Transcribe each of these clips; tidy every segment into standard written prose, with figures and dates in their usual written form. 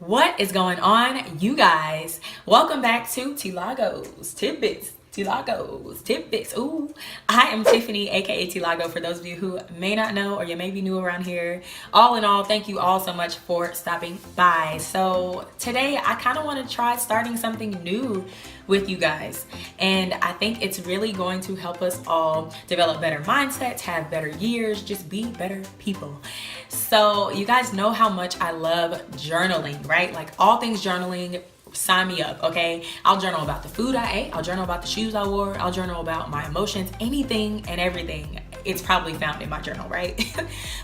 What is going on, you guys? Welcome back to TILAGOS, Tidbits. TILAGOS, Tidbits. Ooh, I am Tiffany, aka Tilago, for those of you who may not know or you may be new around here. All in all, thank you all so much for stopping by. So today I kind of want to try starting something new with you guys, and I think it's really going to help us all develop better mindsets, have better years, just be better people. So you guys know how much I love journaling, right? Like all things journaling, sign me up, okay? I'll journal about the food I ate, I'll journal about the shoes I wore, I'll journal about my emotions, anything and everything. It's probably found in my journal, right?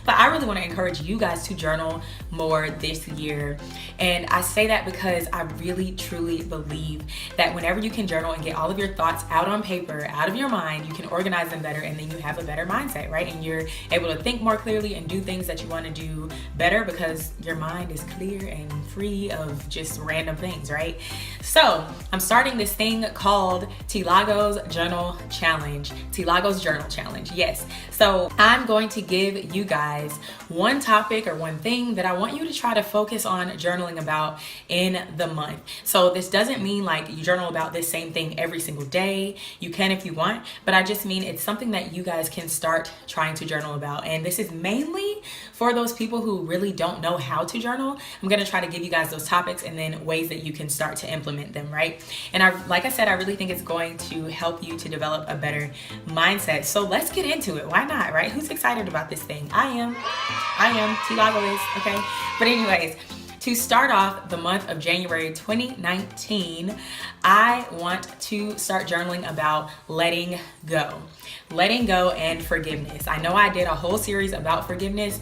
But I really want to encourage you guys to journal more this year. And I say that because I really truly believe that whenever you can journal and get all of your thoughts out on paper, out of your mind, you can organize them better, and then you have a better mindset, right? And you're able to think more clearly and do things that you want to do better because your mind is clear and free of just random things, right? So I'm starting this thing called TILAGO'S Journal Challenge. TILAGO'S Journal Challenge, yes. So I'm going to give you guys one topic or one thing that I want you to try to focus on journaling about in the month. So this doesn't mean like you journal about this same thing every single day. You can if you want, but I just mean it's something that you guys can start trying to journal about. And this is mainly for those people who really don't know how to journal. I'm going to try to give you guys those topics and then ways that you can start to implement them, right? And like I said, I really think it's going to help you to develop a better mindset. So let's get into it. Why not, right? Who's excited about this thing? I am. TILAGO is, okay? But anyways, to start off the month of January 2019, I want to start journaling about letting go. Letting go and forgiveness. I know I did a whole series about forgiveness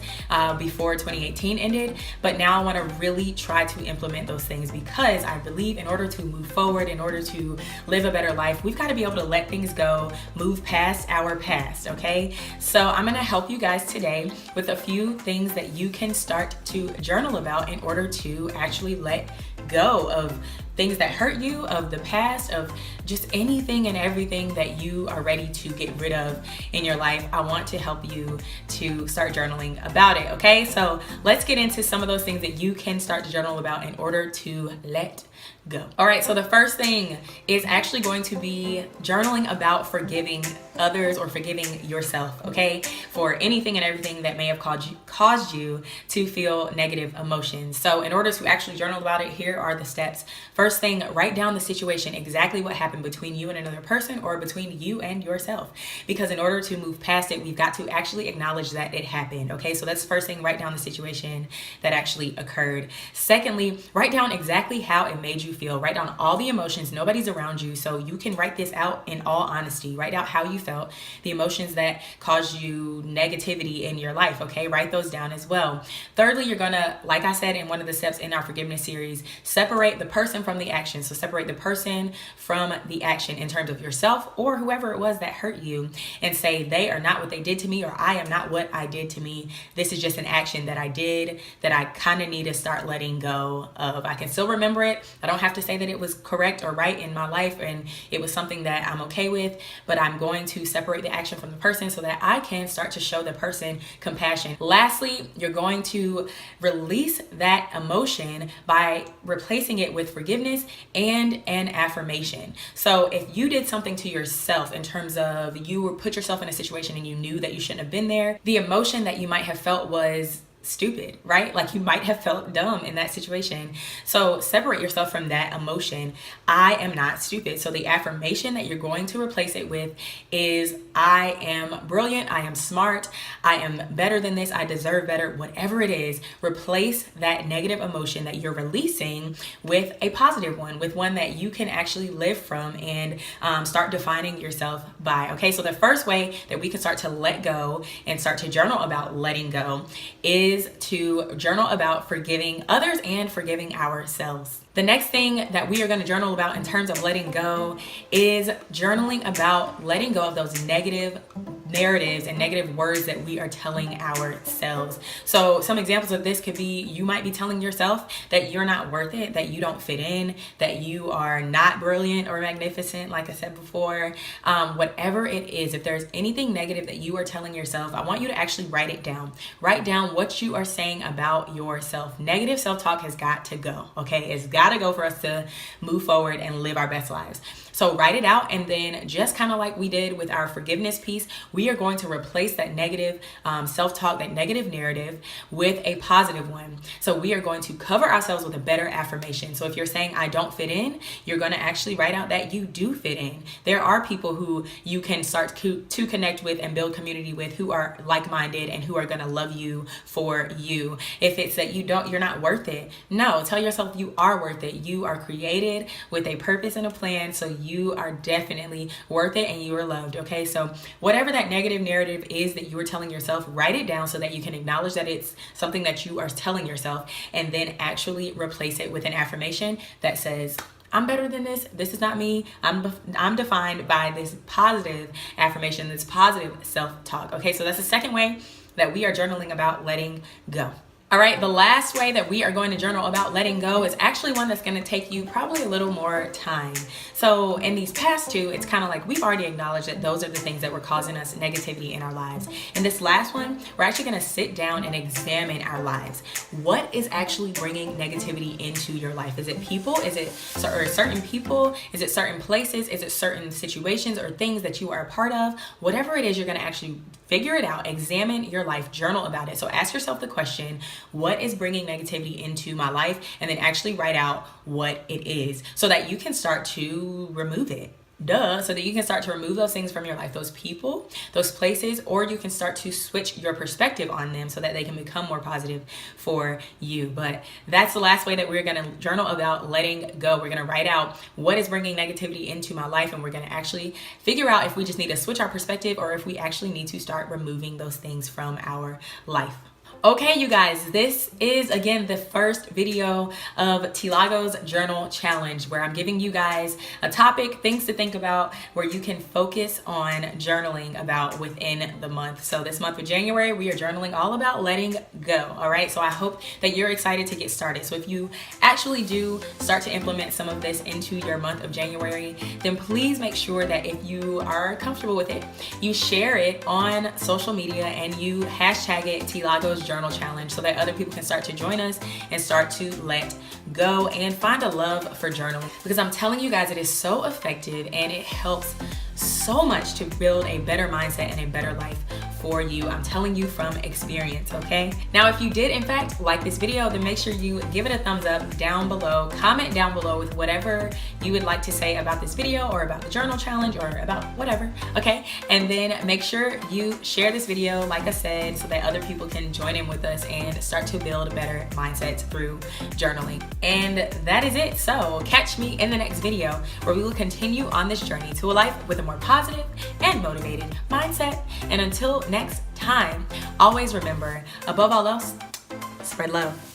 before 2018 ended, but now I want to really try to implement those things because I believe in order to move forward, in order to live a better life, we've got to be able to let things go, move past our past, okay? So I'm going to help you guys today with a few things that you can start to journal about in order to actually let go of things that hurt you, of the past, of just anything and everything that you are ready to get rid of in your life. I want to help you to start journaling about it, okay? So let's get into some of those things that you can start to journal about in order to let go. All right, so the first thing is actually going to be journaling about forgiving others or forgiving yourself, okay? For anything and everything that may have caused you to feel negative emotions. So in order to actually journal about it, here are the steps. First thing, write down the situation, exactly what happened between you and another person or between you and yourself. Because in order to move past it, we've got to actually acknowledge that it happened, okay? So that's the first thing, write down the situation that actually occurred. Secondly, write down exactly how it made you feel. Write down all the emotions. Nobody's around you, so you can write this out in all honesty. Write out how you felt, the emotions that caused you negativity in your life, okay? Write those down as well. Thirdly, you're gonna, like I said in one of the steps in our forgiveness series, separate the person from the action. So separate the person from the action in terms of yourself or whoever it was that hurt you, and say they are not what they did to me, or I am not what I did to me. This is just an action that I did that I kind of need to start letting go of. I can still remember it. I don't have to say that it was correct or right in my life and it was something that I'm okay with, but I'm going to separate the action from the person so that I can start to show the person compassion. Lastly, you're going to release that emotion by replacing it with forgiveness and an affirmation. So if you did something to yourself in terms of you put yourself in a situation and you knew that you shouldn't have been there, the emotion that you might have felt was stupid, right? Like you might have felt dumb in that situation. So separate yourself from that emotion. I am not stupid. So the affirmation that you're going to replace it with is I am brilliant. I am smart. I am better than this. I deserve better. Whatever it is, replace that negative emotion that you're releasing with a positive one, with one that you can actually live from and start defining yourself by. Okay, so the first way that we can start to let go and start to journal about letting go is to journal about forgiving others and forgiving ourselves. The next thing that we are going to journal about in terms of letting go is journaling about letting go of those negative narratives and negative words that we are telling ourselves. So some examples of this could be, you might be telling yourself that you're not worth it, that you don't fit in, that you are not brilliant or magnificent, like I said before. Whatever it is, if there's anything negative that you are telling yourself, I want you to actually write it down. Write down what you are saying about yourself. Negative self-talk has got to go, okay? It's got to go for us to move forward and live our best lives. So write it out, and then just kind of like we did with our forgiveness piece, we are going to replace that negative self-talk, that negative narrative, with a positive one. So we are going to cover ourselves with a better affirmation. So if you're saying I don't fit in, you're going to actually write out that you do fit in. There are people who you can start to connect with and build community with who are like-minded and who are going to love you for you. If it's that you're not worth it, no, tell yourself you are worth it. You are created with a purpose and a plan, so you are definitely worth it and you are loved, okay? So whatever that negative narrative is that you are telling yourself, write it down so that you can acknowledge that it's something that you are telling yourself, and then actually replace it with an affirmation that says, I'm better than this. This is not me. I'm defined by this positive affirmation, this positive self-talk, okay? So that's the second way that we are journaling about letting go. All right, the last way that we are going to journal about letting go is actually one that's going to take you probably a little more time. So in these past two, it's kind of like we've already acknowledged that those are the things that were causing us negativity in our lives. In this last one, we're actually going to sit down and examine our lives. What is actually bringing negativity into your life? Is it people? Is it certain people? Is it certain places? Is it certain situations or things that you are a part of? Whatever it is, you're going to actually figure it out, examine your life, journal about it. So ask yourself the question, what is bringing negativity into my life? And then actually write out what it is so that you can start to remove it. So that you can start to remove those things from your life, those people, those places, or you can start to switch your perspective on them so that they can become more positive for you. But that's the last way that we're going to journal about letting go. We're going to write out what is bringing negativity into my life, and we're going to actually figure out if we just need to switch our perspective or if we actually need to start removing those things from our life. Okay, you guys, this is again the first video of TILAGO's Journal Challenge, where I'm giving you guys a topic, things to think about, where you can focus on journaling about within the month. So this month of January, we are journaling all about letting go. All right, so I hope that you're excited to get started. So if you actually do start to implement some of this into your month of January, then please make sure that if you are comfortable with it, you share it on social media and you hashtag it TILAGO's Journal Challenge so that other people can start to join us and start to let go and find a love for journaling. Because I'm telling you guys, it is so effective and it helps so much to build a better mindset and a better life for you. I'm telling you from experience, okay? Now, if you did in fact like this video, then make sure you give it a thumbs up down below. Comment down below with whatever you would like to say about this video or about the journal challenge or about whatever, okay? And then make sure you share this video, like I said, so that other people can join in with us and start to build better mindsets through journaling. And that is it. So catch me in the next video where we will continue on this journey to a life with a more positive and motivated mindset. And until next time, always remember, above all else, spread love.